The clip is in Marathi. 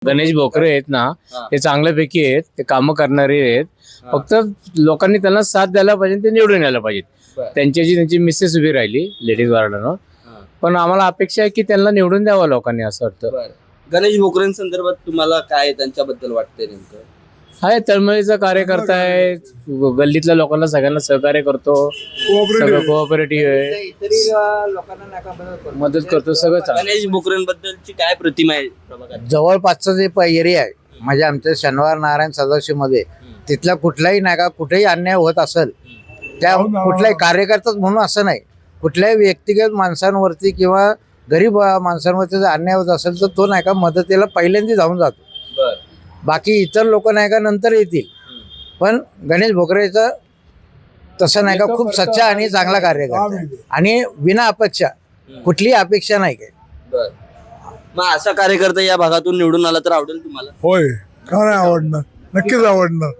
गणेश भोकरे आहेत ना, ते चांगल्यापैकी आहेत, ते कामं करणारे आहेत. फक्त लोकांनी त्यांना साथ द्यायला पाहिजे, ते निवडून यायला पाहिजेत. त्यांची मिसेस उभी राहिली लेडीज वार्डनं, पण आम्हाला अपेक्षा आहे की त्यांना निवडून द्यावं लोकांनी, असं वाटतं. गणेश भोकरेंसंदर्भात तुम्हाला काय त्यांच्याबद्दल वाटतंय नेमकं? हाय, तळमळीचा कार्यकर्ता आहे, गल्लीतल्या लोकांना सगळ्यांना सहकार्य करतो, सगळं कोऑपरेटिव्ह आहे, इतरही लोकांना मदत करतो, सगळं चांगलं. गणेश भोकरेंबद्दलची काय प्रतिमा आहे प्रभागात? जवळपासचा जे एरिया आहे म्हणजे आमच्या शनिवार नारायण सदाशिव मध्ये तिथला कुठलाही नाही का कुठेही अन्याय होत असेल त्या कुठलाही कार्यकर्ताच म्हणून असं नाही, कुठल्याही व्यक्तिगत माणसांवरती किंवा गरीब माणसांवरती जर अन्याय होत असेल तर तो नाही का मदतीला पहिल्यांदा जाऊन जातो. बाकी इतर लोक नाही का नंतर येतील, पण गणेश भोकरेचं तसं नाही का खूप सच्चा आणि चांगला कार्यकर्ता आहे. आणि विना अपेक्षा कुठलीही अपेक्षा नाही काय. मग असा कार्यकर्ता या भागातून निवडून आला तर आवडेल तुम्हाला? होय, का नाही आवडणार, नक्कीच आवडणार.